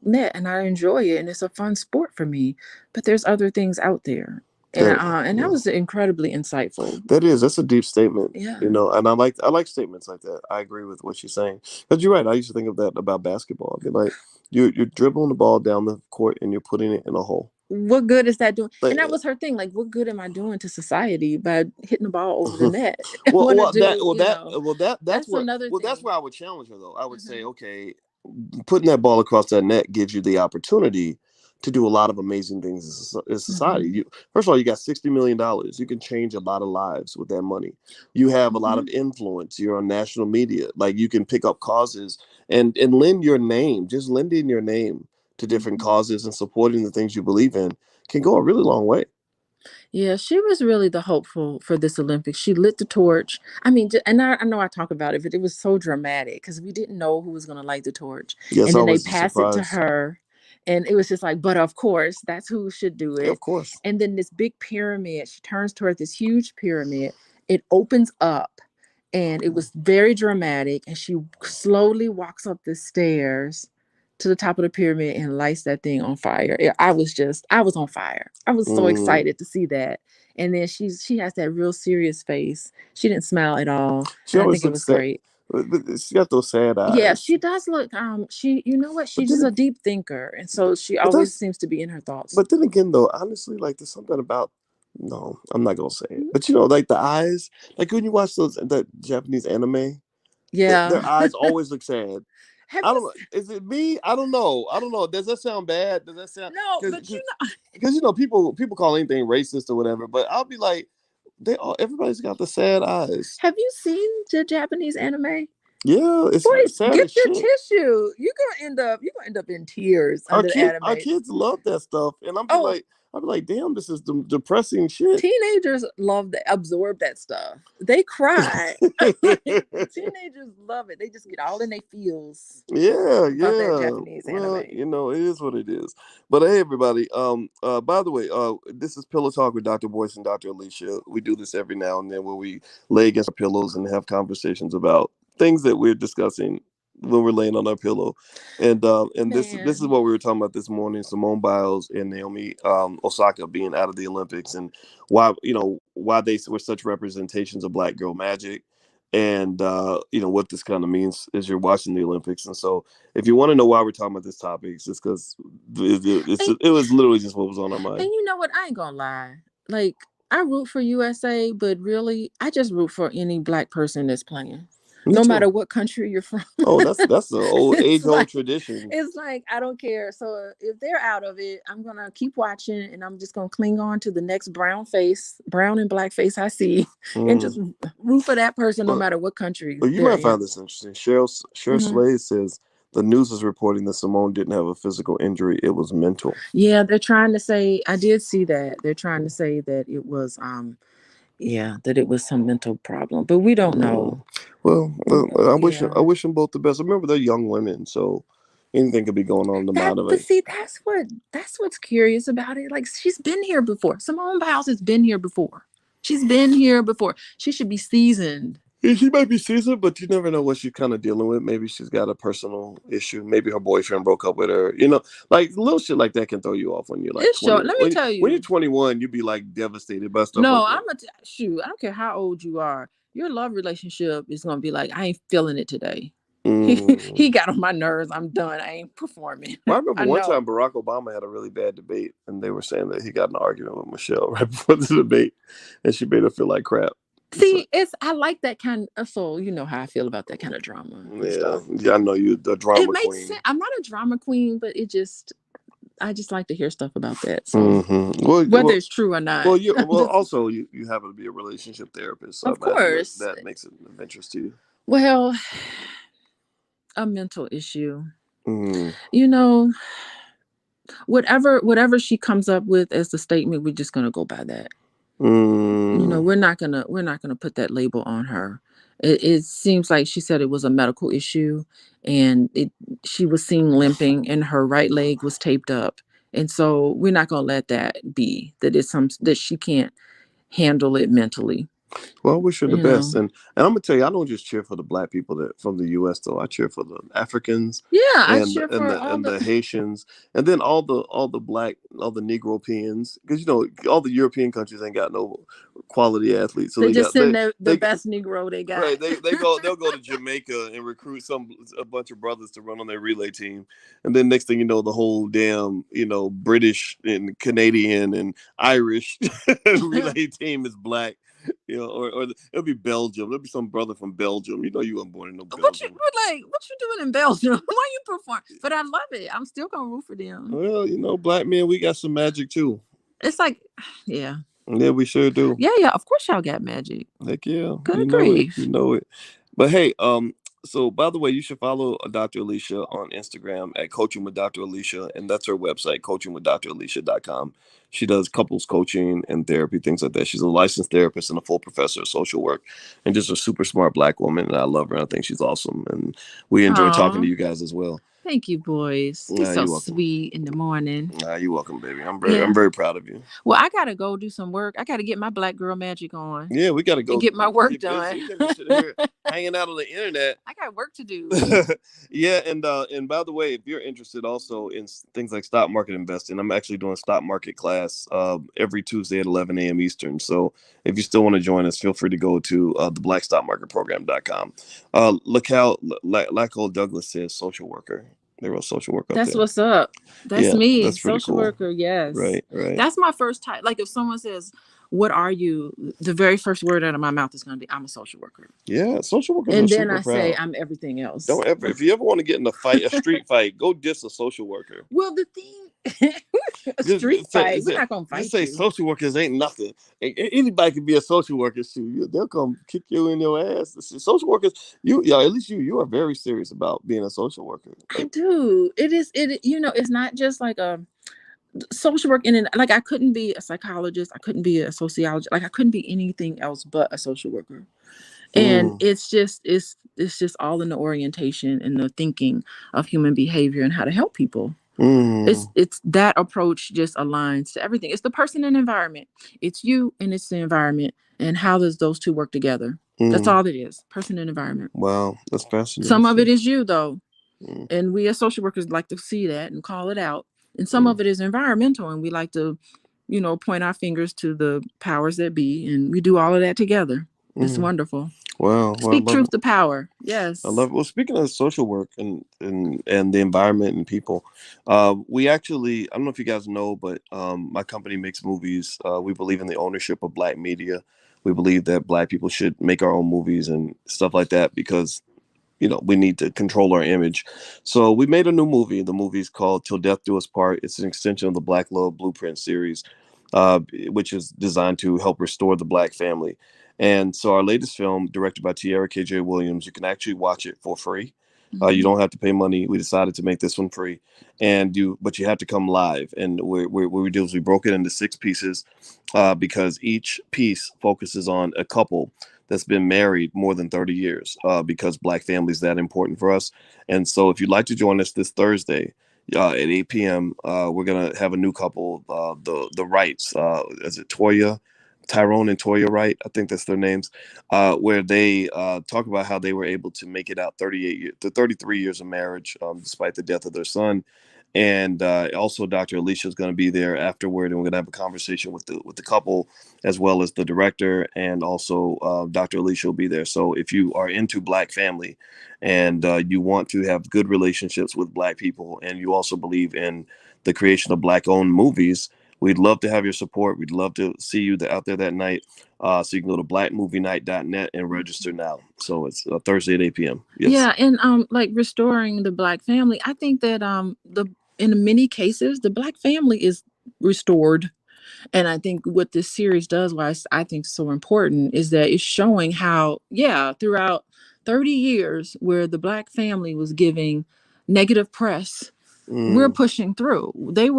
Speaker 2: net and I enjoy it and it's a fun sport for me. But there's other things out there.
Speaker 1: That
Speaker 2: And that
Speaker 1: yeah,
Speaker 2: was incredibly insightful.
Speaker 1: that's a deep statement.
Speaker 2: Yeah.
Speaker 1: And I like statements like that. I agree with what she's saying. Because you're right. I used to think of that about basketball. I'd be like, you're dribbling the ball down the court and you're putting it in a hole.
Speaker 2: What good is that doing? And
Speaker 1: Like,
Speaker 2: that was her thing. Like, what good am I doing to society by hitting the ball over the net? I
Speaker 1: well,
Speaker 2: want to
Speaker 1: well, that,
Speaker 2: do,
Speaker 1: well, that, well, that's
Speaker 2: that's
Speaker 1: where,
Speaker 2: another
Speaker 1: well, that's
Speaker 2: thing.
Speaker 1: where I would challenge her though. I would say,
Speaker 2: Hmm.
Speaker 1: okay, putting that ball across that net gives you the opportunity to do a lot of amazing things in society.
Speaker 2: Hmm.
Speaker 1: First of all, you got $60 million. You can change a lot of lives with that money. You have a lot
Speaker 2: Hmm.
Speaker 1: of influence. You're on national media. Like you can pick up causes and lend your name. Just lending your name to different
Speaker 2: Hmm.
Speaker 1: causes and supporting the things you believe in can go a really long way.
Speaker 2: Yeah, she was really the hopeful for this Olympics. She lit the torch. I mean, and I know I talk about it, but it was so dramatic because we didn't know who was going to light the torch.
Speaker 1: Yeah, it's
Speaker 2: And then they
Speaker 1: always a
Speaker 2: passed it to
Speaker 1: surprise.
Speaker 2: her. And it was just like, but of course, that's who should do
Speaker 1: Yeah, of
Speaker 2: it.
Speaker 1: course.
Speaker 2: And then this big pyramid, she turns toward this huge pyramid. It opens up and it was very dramatic. And she slowly walks up the stairs to the top of the pyramid and lights that thing on fire. I was on fire. I was so
Speaker 1: Mm.
Speaker 2: excited to see that. And then she has that real serious face. She didn't smile at all.
Speaker 1: She
Speaker 2: And I
Speaker 1: always
Speaker 2: think it
Speaker 1: looks
Speaker 2: was
Speaker 1: sad.
Speaker 2: great.
Speaker 1: She got those sad
Speaker 2: Yeah,
Speaker 1: eyes.
Speaker 2: she does look you know what?
Speaker 1: But
Speaker 2: She's just
Speaker 1: then,
Speaker 2: a deep thinker. And so she
Speaker 1: but
Speaker 2: always
Speaker 1: that's
Speaker 2: seems to be in her thoughts.
Speaker 1: but then again though, honestly, like there's something about no, I'm not gonna say it. But like the eyes, like when you watch those that Japanese anime,
Speaker 2: Yeah.
Speaker 1: their eyes always look sad.
Speaker 2: Have
Speaker 1: I
Speaker 2: you
Speaker 1: don't know. Is it me? I don't know. I don't know. Does that sound bad? Does that sound
Speaker 2: No,
Speaker 1: because
Speaker 2: but
Speaker 1: because because people call anything racist or whatever, but I'll be like, everybody's got the sad eyes.
Speaker 2: have you seen the Japanese anime?
Speaker 1: Yeah, it's
Speaker 2: Boys,
Speaker 1: sad
Speaker 2: get
Speaker 1: as
Speaker 2: your
Speaker 1: shit.
Speaker 2: tissue. You're gonna end up in tears
Speaker 1: Our
Speaker 2: under the
Speaker 1: kids, our
Speaker 2: anime.
Speaker 1: kids love that stuff, and I'm be
Speaker 2: Oh,
Speaker 1: like, I'd be like, damn, this is depressing shit.
Speaker 2: Teenagers love to absorb that stuff. They cry. Teenagers love it. They just get all in their feels
Speaker 1: Yeah,
Speaker 2: about that
Speaker 1: yeah.
Speaker 2: Japanese
Speaker 1: Well,
Speaker 2: anime.
Speaker 1: you know, it is what it is. But hey, everybody. By the way, this is Pillow Talk with Dr. Boyce and Dr. Alicia. We do this every now and then where we lay against our pillows and have conversations about things that we're discussing when we're laying on our pillow. And this is
Speaker 2: Man.
Speaker 1: what we were talking about this morning: Simone Biles and Naomi Osaka being out of the Olympics, and why why they were such representations of Black girl magic. And what this kind of means as you're watching the Olympics. And so if you want to know why we're talking about this topic, it's just because it was literally just what was on our
Speaker 2: And
Speaker 1: mind.
Speaker 2: you know what? I ain't gonna lie. Like, I root for USA, but really, I just root for any Black person that's playing,
Speaker 1: Me
Speaker 2: no matter
Speaker 1: too.
Speaker 2: what country you're from.
Speaker 1: Oh, that's the old
Speaker 2: it's
Speaker 1: age old
Speaker 2: like
Speaker 1: tradition.
Speaker 2: it's like I don't care. So if they're out of it, I'm gonna keep watching, and I'm just gonna cling on to the next brown and Black face I see, and just
Speaker 1: Mm.
Speaker 2: root for that person, no
Speaker 1: Well,
Speaker 2: matter what country
Speaker 1: well, you
Speaker 2: they're
Speaker 1: might
Speaker 2: in.
Speaker 1: find this interesting. Cheryl
Speaker 2: Hmm.
Speaker 1: Slade says the news is reporting that Simone didn't have a physical injury; it was mental.
Speaker 2: Yeah, they're trying to say. I did see that they're trying to say that it was yeah, that it was some mental problem, but we don't
Speaker 1: Mm.
Speaker 2: know.
Speaker 1: Well, I
Speaker 2: Yeah.
Speaker 1: wish them both the best. Remember, they're young women, so anything could be going on in the
Speaker 2: That,
Speaker 1: mind of
Speaker 2: but
Speaker 1: it.
Speaker 2: see, that's what's curious about it. Like, she's been here before. Simone Biles has been here before. She's been here before. She should be seasoned.
Speaker 1: Yeah, she might be seasoned, but you never know what she's kind of dealing with. Maybe she's got a personal issue. Maybe her boyfriend broke up with her. Like little shit like that can throw you off when you're like
Speaker 2: It's
Speaker 1: 20.
Speaker 2: short. Let me tell
Speaker 1: When you're
Speaker 2: you.
Speaker 1: 21, you'd be like devastated by stuff
Speaker 2: No,
Speaker 1: like that.
Speaker 2: shoot. I don't care how old you are. Your love relationship is gonna be like, I ain't feeling it today. He
Speaker 1: Mm.
Speaker 2: he got on my nerves. I'm done. I ain't performing.
Speaker 1: Well, I remember
Speaker 2: I
Speaker 1: one
Speaker 2: know.
Speaker 1: time Barack Obama had a really bad debate, and they were saying that he got in an argument with Michelle right before the debate, and she made her feel like crap. So,
Speaker 2: See, I like that kind of, so you know how I feel about that kind of drama and
Speaker 1: yeah,
Speaker 2: stuff.
Speaker 1: yeah, I know you, the
Speaker 2: It
Speaker 1: drama
Speaker 2: makes sense.
Speaker 1: queen.
Speaker 2: I'm not a drama queen, but I just like to hear stuff about that. So
Speaker 1: Well,
Speaker 2: whether it's true or not,
Speaker 1: also you happen to be a relationship therapist, so I
Speaker 2: of
Speaker 1: imagine that
Speaker 2: course.
Speaker 1: that makes it of interest to you.
Speaker 2: Well, a mental issue.
Speaker 1: Mm,
Speaker 2: You know, whatever she comes up with as the statement, we're just gonna go by that. You know,
Speaker 1: mm.
Speaker 2: we're not gonna put that label on her. It seems like she said it was a medical issue, and she was seen limping, and her right leg was taped up, and so we're not gonna let that be that it's some that she can't handle it mentally.
Speaker 1: Well, I wish her the
Speaker 2: You
Speaker 1: best,
Speaker 2: know.
Speaker 1: and I'm gonna tell you, I don't just cheer for the black people that from the U.S. though. I cheer for the Africans
Speaker 2: Yeah, I
Speaker 1: and
Speaker 2: cheer for all
Speaker 1: and
Speaker 2: the.
Speaker 1: the Haitians, and then all the Negropeans, because all the European countries ain't got no quality athletes, so
Speaker 2: They just send the
Speaker 1: they
Speaker 2: best Negro they got.
Speaker 1: right. They'll go to Jamaica and recruit a bunch of brothers to run on their relay team, and then next thing you know, the whole damn British and Canadian and Irish relay team is black. Or it'll be Belgium. There'll be some brother from Belgium. You weren't born in no Belgium.
Speaker 2: What you doing in Belgium? Why you perform? But I love it. I'm still gonna root for them.
Speaker 1: Well, black men, we got some magic too.
Speaker 2: It's like, yeah,
Speaker 1: Yeah, we sure do.
Speaker 2: yeah. Of course, y'all got magic.
Speaker 1: Heck yeah,
Speaker 2: Good
Speaker 1: you know it. You
Speaker 2: grief.
Speaker 1: know it. But hey, so by the way, you should follow Dr. Alicia on Instagram at Coaching with Dr. Alicia, and that's her website, coachingwithdralicia.com. She does couples coaching and therapy, things like that. She's a licensed therapist and a full professor of social work, and just a super smart black woman. And I love her. And I think she's awesome, and we enjoy talking
Speaker 2: Aw,
Speaker 1: to you guys as well.
Speaker 2: thank you, boys. You're so
Speaker 1: You're welcome.
Speaker 2: sweet in the morning.
Speaker 1: You're welcome, baby. I'm
Speaker 2: Yeah.
Speaker 1: very proud of you.
Speaker 2: Well, I gotta go do some work. I gotta get my black girl magic on
Speaker 1: Yeah, we got to
Speaker 2: and
Speaker 1: go
Speaker 2: get my work
Speaker 1: get busy.
Speaker 2: done.
Speaker 1: You can't be sitting here hanging out on the internet.
Speaker 2: I got work to do.
Speaker 1: Yeah, and by the way, if you're interested also in things like stock market investing, I'm actually doing a stock market class every Tuesday at 11 a.m. Eastern. So if you still want to join us, feel free to go to the blackstockmarketprogram.com. Look how like old Douglas says, social worker. They wrote social work up
Speaker 2: That's
Speaker 1: there.
Speaker 2: what's up. That's
Speaker 1: Yeah,
Speaker 2: me,
Speaker 1: that's pretty
Speaker 2: social
Speaker 1: cool.
Speaker 2: worker. Yes,
Speaker 1: Right.
Speaker 2: that's my first type. Like if someone says, "What are you?" the very first word out of my mouth is going to be, "I'm a social worker,"
Speaker 1: Yeah, social workers are
Speaker 2: and then
Speaker 1: super
Speaker 2: I say,
Speaker 1: proud.
Speaker 2: "I'm everything else."
Speaker 1: Don't ever, if you ever want to get in a fight, a street fight, go diss a social worker.
Speaker 2: Well, the thing, a street
Speaker 1: Just say,
Speaker 2: fight. We're not going to
Speaker 1: just
Speaker 2: fight
Speaker 1: say
Speaker 2: you.
Speaker 1: social workers ain't nothing. Anybody can be a social worker. They'll come kick you in your ass. Social workers, at least you are very serious about being a social worker.
Speaker 2: I do. It is. It's not just like social work in and like I couldn't be a psychologist, I couldn't be a sociologist, like I couldn't be anything else but a social worker. And
Speaker 1: Mm,
Speaker 2: it's just all in the orientation and the thinking of human behavior and how to help people.
Speaker 1: mm,
Speaker 2: It's that approach just aligns to everything. It's the person and environment. It's you and it's the environment. And how does those two work together? That's
Speaker 1: mm.
Speaker 2: all it is. Person and environment.
Speaker 1: Wow, that's
Speaker 2: Some of it
Speaker 1: fascinating.
Speaker 2: is you though.
Speaker 1: Mm,
Speaker 2: And we as social workers like to see that and call it out. And some
Speaker 1: mm,
Speaker 2: of it is environmental and we like to, point our fingers to the powers that be and we do all of that together. It's
Speaker 1: mm.
Speaker 2: wonderful.
Speaker 1: Wow, well, I
Speaker 2: Speak
Speaker 1: love
Speaker 2: truth
Speaker 1: it.
Speaker 2: to power.
Speaker 1: I love
Speaker 2: Yes.
Speaker 1: it. Well, speaking of social work and the environment and people, we actually, I don't know if you guys know, but my company makes movies. We believe in the ownership of Black media. We believe that Black people should make our own movies and stuff like that because we need to control our image. So we made a new movie. The movie's called Till Death Do Us Part. It's an extension of the Black Love Blueprint series, uh, which is designed to help restore the Black family. And so our latest film, directed by Tierra KJ Williams, you can actually watch it for free. You
Speaker 2: Mm-hmm.
Speaker 1: don't have to pay money. We decided to make this one free, but you have to come live. And what we did was we broke it into 6 pieces, because each piece focuses on a couple that's been married more than 30 years, because Black family is that important for us. And so if you'd like to join us this Thursday at 8 p.m., we're going to have a new couple, the Wrights. Is it Toya? Tyrone and Toya Wright, I think that's their names, where they talk about how they were able to make it out 38 years, to 33 years of marriage, despite the death of their son. And also, Dr. Alicia is going to be there afterward, and we're going to have a conversation with the couple, as well as the director, and also Dr. Alicia will be there. So if you are into Black family and you want to have good relationships with Black people, and you also believe in the creation of Black-owned movies, we'd love to have your support. We'd love to see you out there that night. So you can go to blackmovienight.net and register now. So it's Thursday at 8 p.m. Yes.
Speaker 2: Yeah, and like restoring the Black family, I think that the in many cases the Black family is restored. And I think what this series does, why I think so important, is that it's showing how, yeah, throughout 30 years where the Black family was giving negative press, we're
Speaker 1: Mm,
Speaker 2: pushing through. They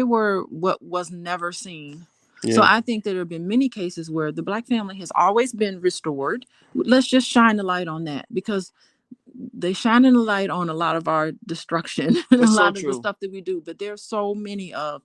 Speaker 2: were what was never seen. So
Speaker 1: yeah.
Speaker 2: I think that there have been many cases where the Black family has always been restored. Let's just shine the light on that because they shining the light on a lot of our destruction and a
Speaker 1: That's so
Speaker 2: lot of the
Speaker 1: true.
Speaker 2: stuff that we do. But there's so many of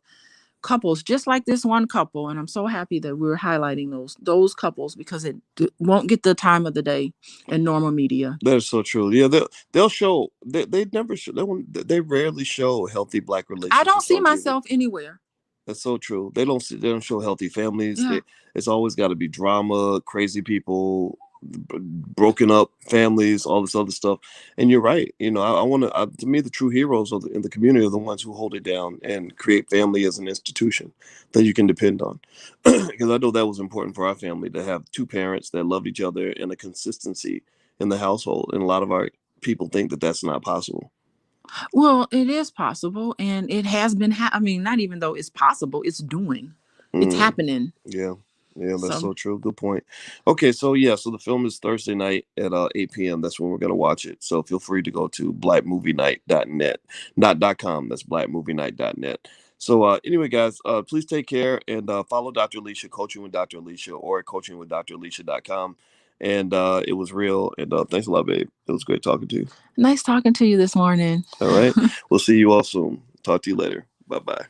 Speaker 2: couples just like this one couple, and I'm so happy that we're highlighting those couples because it won't get the time of the day in normal media.
Speaker 1: That is so true. Yeah, they'll show they never show they rarely show healthy Black
Speaker 2: I don't
Speaker 1: relationships
Speaker 2: see
Speaker 1: on TV.
Speaker 2: myself anywhere.
Speaker 1: That's so true. They don't show healthy families.
Speaker 2: Yeah.
Speaker 1: It's always got to be drama, crazy people, broken up families, all this other stuff. And you're right. I want to me the true heroes in the community are the ones who hold it down and create family as an institution that you can depend on. Because I know that was important for our family to have two parents that loved each other and a consistency in the household. And a lot of our people think that that's not possible.
Speaker 2: Well, it is possible, and it has been. I mean, not even though it's possible, it's doing, it's
Speaker 1: Mm.
Speaker 2: happening.
Speaker 1: Yeah. Yeah, that's
Speaker 2: So
Speaker 1: so true. Good point. Okay, so yeah, so the film is Thursday night at 8 p.m. That's when we're gonna watch it. So feel free to go to blackmovienight.net. Not .com, that's blackmovienight.net. So anyway, guys, please take care and follow Dr. Alicia, Coaching with Dr. Alicia, or at coachingwithdralicia.com. And it was real. And thanks a lot, babe. It was great talking to you.
Speaker 2: nice talking to you this morning.
Speaker 1: All right. We'll see you all soon. Talk to you later. Bye bye.